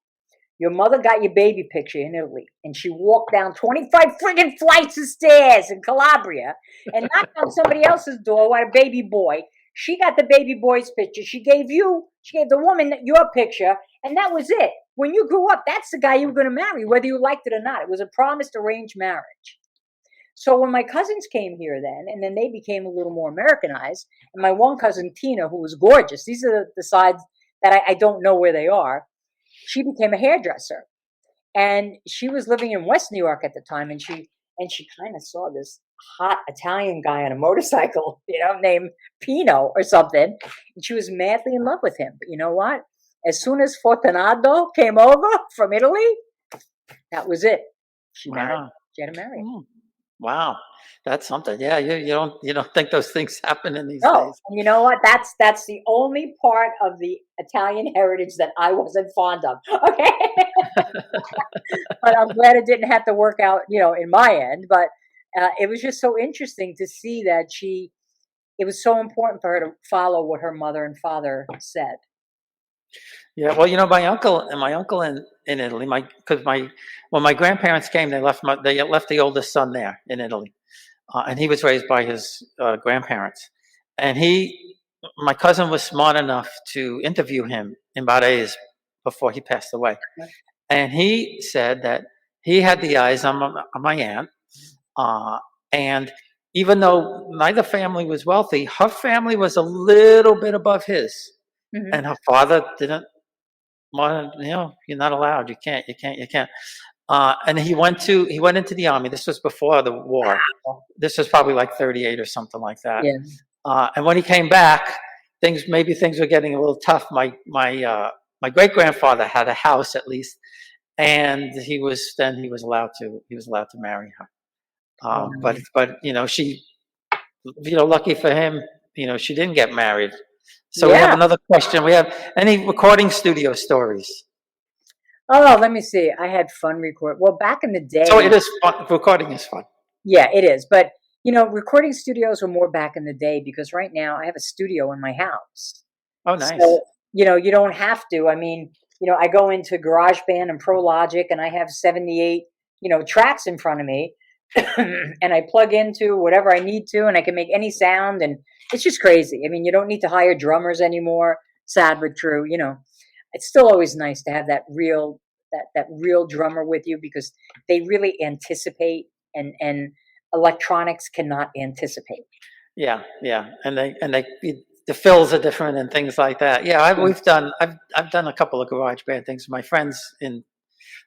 your mother got your baby picture in Italy, and she walked down 25 friggin' flights of stairs in Calabria and knocked on somebody else's door with a baby boy. She got the baby boy's picture. She gave the woman your picture, and that was it. When you grew up, that's the guy you were going to marry, whether you liked it or not. It was a promised arranged marriage. So when my cousins came here and then they became a little more Americanized, and my one cousin, Tina, who was gorgeous, these are the sides that I don't know where they are, she became a hairdresser, and she was living in West New York at the time, and she kind of saw this hot Italian guy on a motorcycle, you know, named Pino or something, and she was madly in love with him. But you know what? As soon as Fortunato came over from Italy, that was it. She married. She had to marry. Wow, that's something. Yeah, you don't think those things happen in these No, days. and you know what? That's the only part of the Italian heritage that I wasn't fond of. Okay, but I'm glad it didn't have to work out, you know, in my end. But it was just so interesting to see that it was so important for her to follow what her mother and father said. Yeah, well, you know, my uncle in Italy, when my grandparents came, they left the oldest son there in Italy, and he was raised by his grandparents, and my cousin was smart enough to interview him in Barres before he passed away, and he said that he had the eyes on my aunt, and even though neither family was wealthy, her family was a little bit above his, and her father didn't. Well, you know, you're not allowed. You can't. And he went into the army. This was before the war. This was probably like 38 or something like that. Yeah. And when he came back, things were getting a little tough. My great grandfather had a house at least, and he was allowed to marry her. But you know, lucky for him, you know, she didn't get married. So we have another question. We have any recording studio stories? Oh, let me see. I had fun well, back in the day. So it is fun. Recording is fun. Yeah, it is. But, you know, recording studios were more back in the day because right now I have a studio in my house. Oh, nice. So, you know, you don't have to. I mean, you know, I go into GarageBand and Pro Logic and I have 78, you know, tracks in front of me and I plug into whatever I need to and I can make any sound, and it's just crazy. I mean, you don't need to hire drummers anymore. Sad but true. You know, it's still always nice to have that real drummer with you because they really anticipate, and electronics cannot anticipate. Yeah, and the fills are different and things like that. Yeah, I've done a couple of GarageBand things. My friends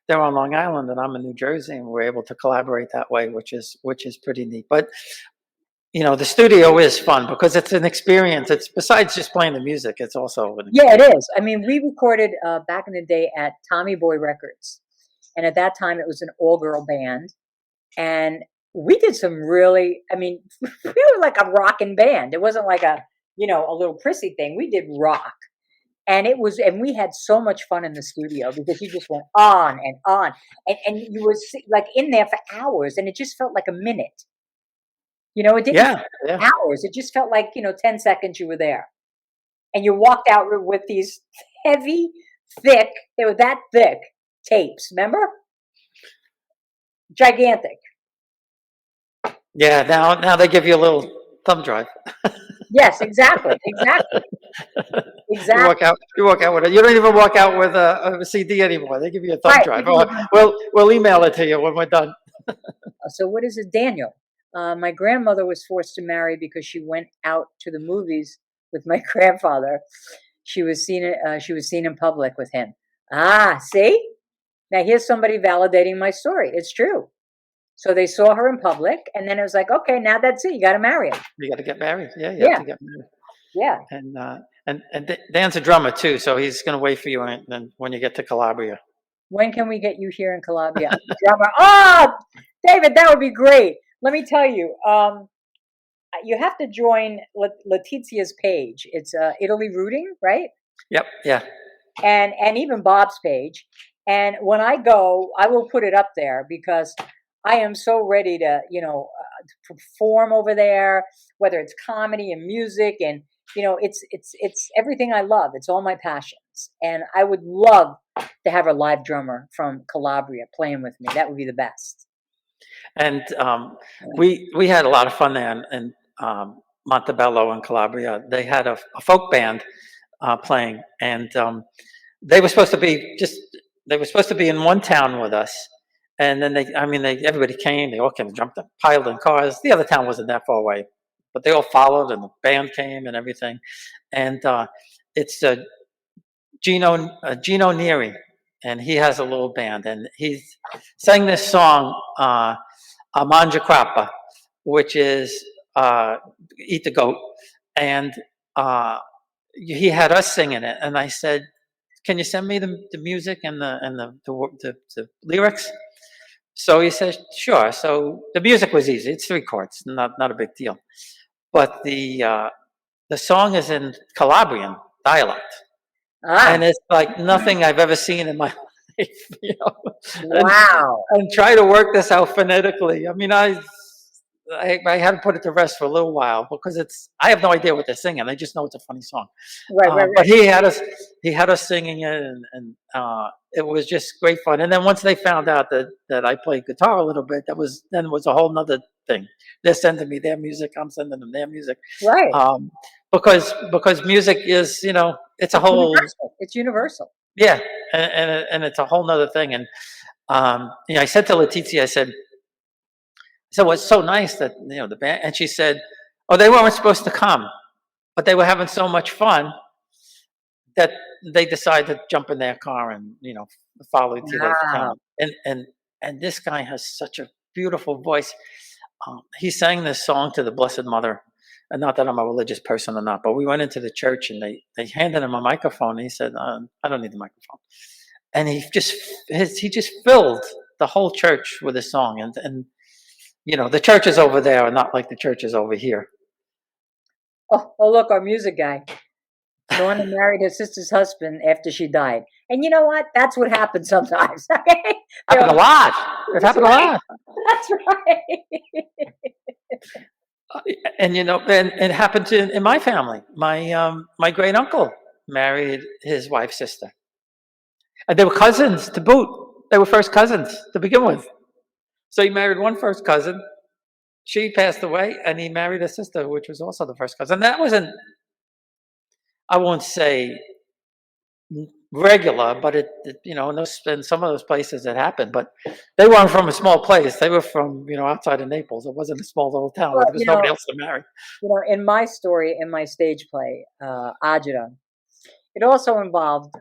they're on Long Island and I'm in New Jersey, and we're able to collaborate that way, which is pretty neat. But you know, the studio is fun because it's an experience. It's besides just playing the music, it's also an experience. Yeah, it is. I mean, we recorded back in the day at Tommy Boy Records, and at that time it was an all-girl band, and we did some really, I mean, really like a rockin' band. It wasn't like a little prissy thing. We did rock, and and we had so much fun in the studio because you just went on and on, and you were like in there for hours, and it just felt like a minute. You know, it didn't feel like hours. It just felt like, 10 seconds you were there. And you walked out with these heavy, thick, they were that thick tapes, remember? Gigantic. Yeah, now they give you a little thumb drive. Yes, exactly. Exactly. You walk out with it. You don't even walk out with a CD anymore. They give you a thumb drive. We'll email it to you when we're done. So what is it, Daniel? My grandmother was forced to marry because she went out to the movies with my grandfather. She was seen. She was seen in public with him. Ah, see? Now here's somebody validating my story. It's true. So they saw her in public, and then it was like, okay, now that's it. You got to marry him. You got to get married. Yeah, you have Yeah, to get married. yeah. And Dan's a drummer too, so he's going to wait for you when you get to Calabria. When can we get you here in Calabria? Drummer. Oh, David, that would be great. Let me tell you. You have to join Letizia's page. It's Italy Rooting, right? Yep. Yeah. And even Bob's page. And when I go, I will put it up there because I am so ready to, perform over there, whether it's comedy and music, and it's everything I love. It's all my passions, and I would love to have a live drummer from Calabria playing with me. That would be the best. And we had a lot of fun there in Montebello in Calabria. They had a folk band playing, and they were supposed to be in one town with us. And then everybody came. They all came, jumped and piled in cars. The other town wasn't that far away, but they all followed, and the band came and everything. And it's Gino Neri, and he has a little band, and he sang this song, Mangia Crappa, which is eat the goat, and he had us singing it. And I said, "Can you send me the music and the lyrics?" So he said, "Sure." So the music was easy. It's 3 chords, not a big deal. But the song is in Calabrian dialect, and it's like nothing I've ever seen in my life. Wow! And try to work this out phonetically. I mean, I had to put it to rest for a little while because I have no idea what they're singing. I just know it's a funny song. Right. But he had us singing it, and it was just great fun. And then once they found out that I played guitar a little bit, it was a whole nother thing. They're sending me their music, I'm sending them their music. Right. Because music is, it's a whole. Universal. It's universal. Yeah, and it's a whole nother thing. And I said to Letizia, I said, "Well, it's so nice that the band." And she said, "Oh, they weren't supposed to come, but they were having so much fun that they decided to jump in their car and follow you to the town." And this guy has such a beautiful voice. He sang this song to the Blessed Mother, and not that I'm a religious person or not, but we went into the church and they handed him a microphone. And he said, "I don't need the microphone," and he just filled the whole church with his song. And the churches over there are not like the churches over here. Oh, look, our music guy. The one who married his sister's husband after she died. And you know what? That's what happens sometimes. Okay? Happened a lot. It happened a lot. That's right. And it happened in my family. My great uncle married his wife's sister, and they were cousins to boot. They were first cousins to begin with. So he married one first cousin. She passed away, and he married a sister, which was also the first cousin. That wasn't, I won't say regular, but in some of those places it happened. But they weren't from a small place. They were from outside of Naples. It wasn't a small little town. Well, there was nobody else to marry. In my story, in my stage play, Agita, it also involved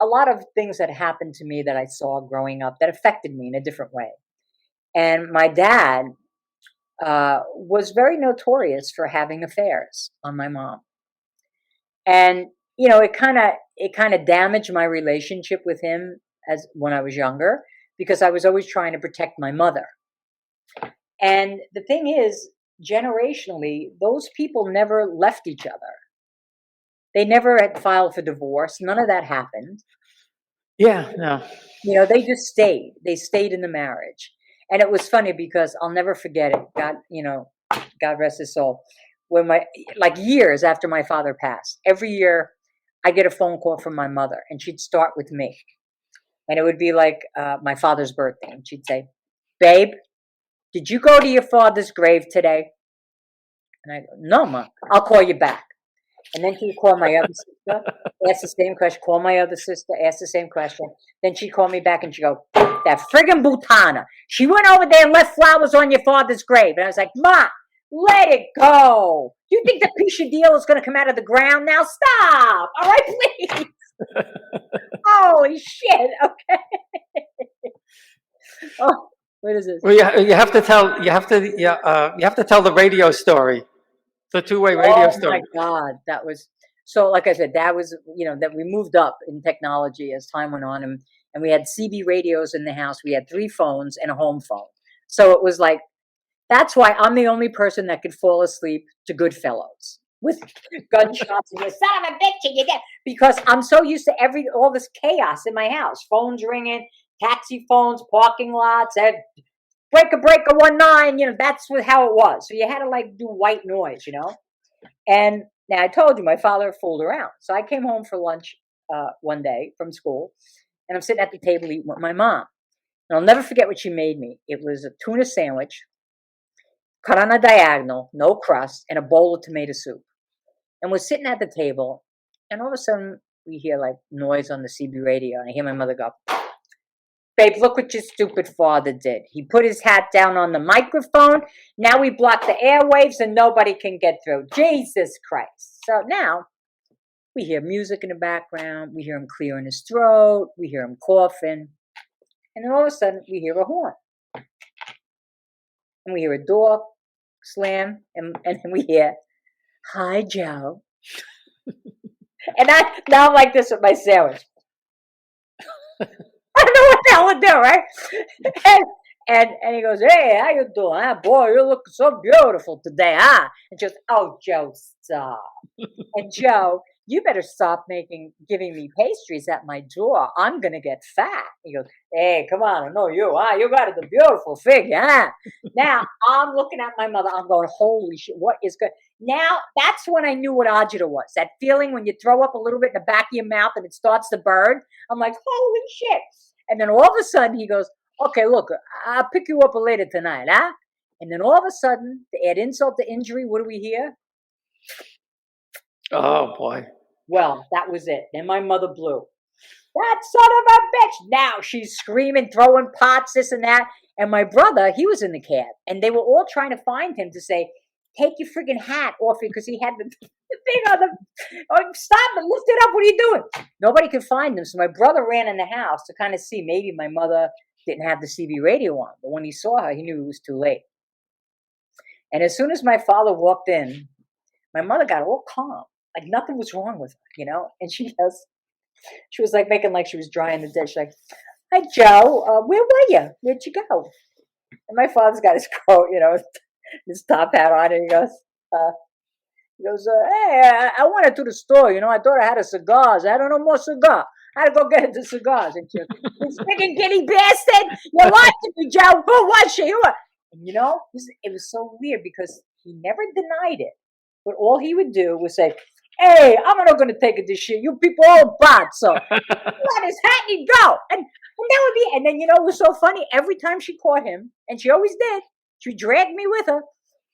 a lot of things that happened to me that I saw growing up that affected me in a different way. And my dad was very notorious for having affairs on my mom. And it kind of damaged my relationship with him as when I was younger, because I was always trying to protect my mother. And the thing is, generationally, those people never left each other. They never had filed for divorce. None of that happened. Yeah, no. They just stayed. They stayed in the marriage. And it was funny because I'll never forget it. God rest his soul. When years after my father passed, every year I get a phone call from my mother, and she'd start with me. And it would be like my father's birthday. And she'd say, "Babe, did you go to your father's grave today?" And I go, "No, Ma, I'll call you back." And then she'd call my other sister, Ask the same question. Call my other sister. Ask the same question. Then she called me back and she go, that friggin' Bhutana. She went over there and left flowers on your father's grave. And I was like, Ma, let it go. You think the piece of deal is going to come out of the ground now? Stop. All right, please. Holy shit. Okay. Oh, what is this? Well, you have to tell you have to tell the radio story, the two-way radio story. Oh my God, that was so. Like I said, that was that we moved up in technology as time went on, and we had CB radios in the house. We had 3 phones and a home phone. So it was like that's why I'm the only person that could fall asleep to Goodfellas with gunshots and you son of a bitch and you get because I'm so used to all this chaos in my house. Phones ringing, taxi phones, parking lots, breaker 19, that's how it was. So you had to like do white noise, And now I told you my father fooled around. So I came home for lunch one day from school and I'm sitting at the table eating with my mom. And I'll never forget what she made me. It was a tuna sandwich, cut on a diagonal, no crust, and a bowl of tomato soup. And we're sitting at the table, and all of a sudden we hear like noise on the CB radio, and I hear my mother go, babe, look what your stupid father did. He put his hat down on the microphone. Now we block the airwaves and nobody can get through. Jesus Christ. So now we hear music in the background. We hear him clearing his throat. We hear him coughing. And then all of a sudden we hear a horn. And we hear a door slam. And we hear, hi, Joe. And now I'm like this with my sandwich. I don't know what the hell to do, right? And he goes, hey, how you doing? Huh? Boy, you're looking so beautiful today, huh? And she goes, oh, Joe, stop. And Joe, you better stop giving me pastries at my door. I'm going to get fat. He goes, hey, come on, I know you, huh? You got a beautiful figure, huh? Now, I'm looking at my mother. I'm going, holy shit, what is good? Now, that's when I knew what agita was. That feeling when you throw up a little bit in the back of your mouth and it starts to burn. I'm like, holy shit. And then all of a sudden he goes, okay, look, I'll pick you up later tonight, huh? And then all of a sudden, to add insult to injury, what do we hear? Oh, boy. Well, that was it. Then my mother blew. That son of a bitch. Now she's screaming, throwing pots, this and that. And my brother, he was in the cab. And they were all trying to find him to say, take your friggin' hat off you because he had the thing on the, oh, stop it, lift it up, what are you doing? Nobody could find him. So my brother ran in the house to kind of see maybe my mother didn't have the CB radio on. But when he saw her, he knew it was too late. And as soon as my father walked in, my mother got all calm. Like nothing was wrong with her, And she was like making like she was drying the dish. Like, hi, Joe, where were you? Where'd you go? And my father's got his coat, his top hat on, and he goes, hey, I went to the store, I thought I had a cigars. I don't know more cigar. I had to go get the cigars. And she goes, this freaking giddy bastard, you lied to me, Joe. Who was she? And it was so weird because he never denied it. But all he would do was say, hey, I'm not going to take it this shit. You people all bad. So he got his hat and he'd go. And that would be, and then, it was so funny. Every time she caught him, and she always did, she dragged me with her.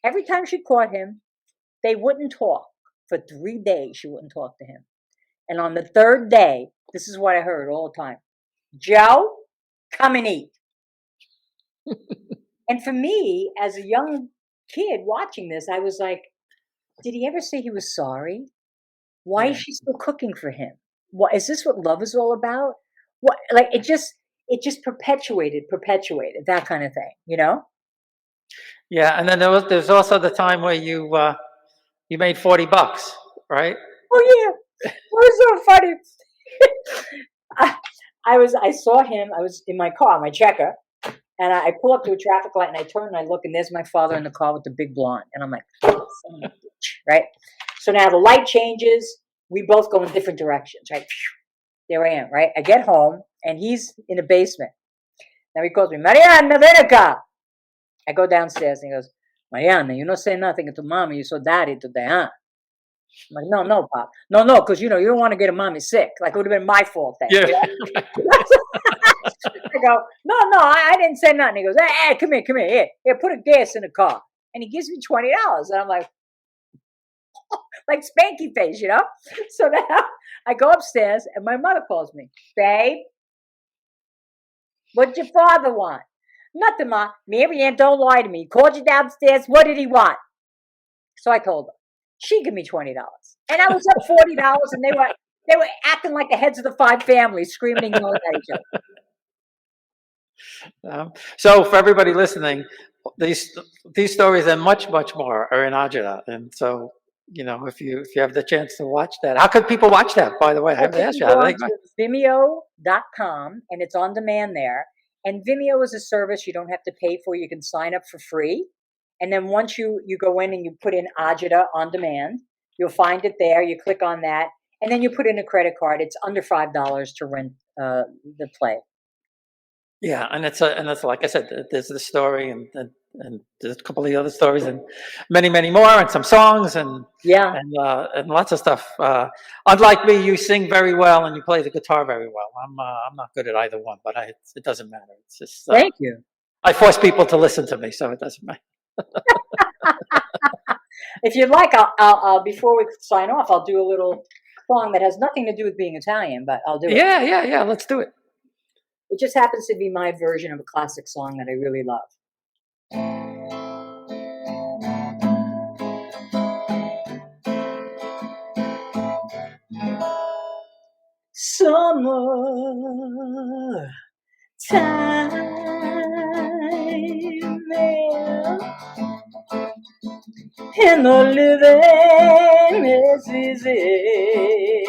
Every time she caught him, they wouldn't talk. For 3 days, she wouldn't talk to him. And on the 3rd day, this is what I heard all the time. Joe, come and eat. And for me, as a young kid watching this, I was like, did he ever say he was sorry? Why is she still cooking for him? What is this? What love is all about? What like it just perpetuated that kind of thing, Yeah, and then there's also the time where you made $40, right? Oh yeah, it was so funny. I saw him. I was in my car, my checker, and I pull up to a traffic light, and I turn and I look, and there's my father in the car with the big blonde, and I'm like, son of a bitch, right? So now the light changes. We both go in different directions, right? There I am, right? I get home, and he's in the basement. Now he calls me, Maryann, ven acá. I go downstairs, and he goes, Maryann, you don't say nothing to mommy. You saw daddy today, huh? I'm like, no, Pop. No, because, you don't want to get a mommy sick. Like, it would have been my fault then. Yeah. I go, no, I didn't say nothing. He goes, hey, come here. Here, put a gas in the car. And he gives me $20. And I'm like, like spanky face, So now I go upstairs and my mother calls me. Babe, what'd your father want? Nothing, Ma. Maryann, don't lie to me. He called you downstairs. What did he want? So I told her. She gave me $20. And I was up $40 and they were acting like the heads of the 5 families, screaming and yelling at each other. So for everybody listening, these stories and much more are in Agita, and so if you have the chance to watch that, how could people watch that? By the way, I have to ask you. Go on to Vimeo.com and it's on demand there. And Vimeo is a service you don't have to pay for. You can sign up for free. And then once you go in and you put in Agita on demand, you'll find it there. You click on that, and then you put in a credit card. It's under $5 to rent the play. Yeah, and it's like I said, there's the story, and there's a couple of other stories, and many more, and some songs, and lots of stuff. Unlike me, you sing very well and you play the guitar very well. I'm not good at either one, but it doesn't matter. It's just thank you. I force people to listen to me, so it doesn't matter. If you'd like, I'll before we sign off, I'll do a little song that has nothing to do with being Italian, but I'll do it. Yeah. Let's do it. It just happens to be my version of a classic song that I really love. Summer time there, and the living is easy.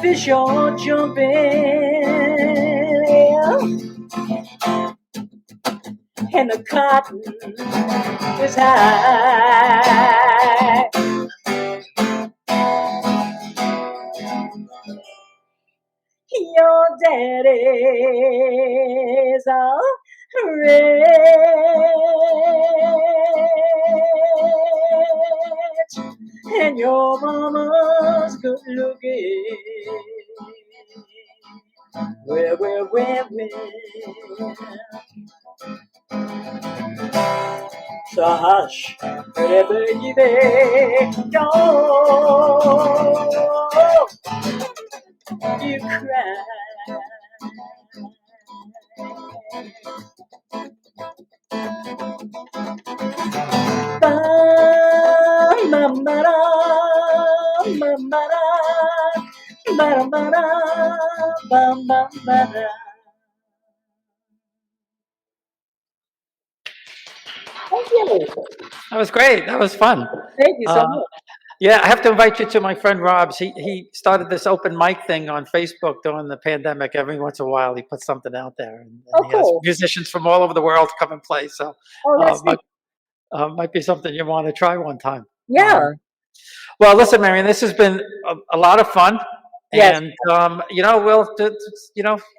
Fish are jumping, and the cotton is high. Your daddies are rich, and your mama's good looking. Well. So hush, pretty baby, don't you cry. Thank you. That was great. That was fun. Thank you so much. Yeah, I have to invite you to my friend Rob's. He started this open mic thing on Facebook during the pandemic. Every once in a while, he puts something out there, and he has musicians from all over the world come and play. So, might be something you want to try one time. Yeah. Well, listen, Maryann, this has been a lot of fun. Yes. And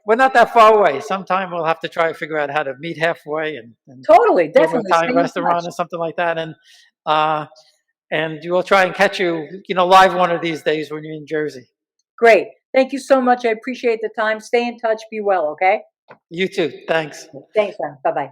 we're not that far away. Sometime we'll have to try to figure out how to meet halfway and totally, definitely, go to a restaurant or something like that. And we'll try and catch you, live one of these days when you're in Jersey. Great. Thank you so much. I appreciate the time. Stay in touch. Be well. Okay. You too. Thanks. Thanks, man. Bye-bye.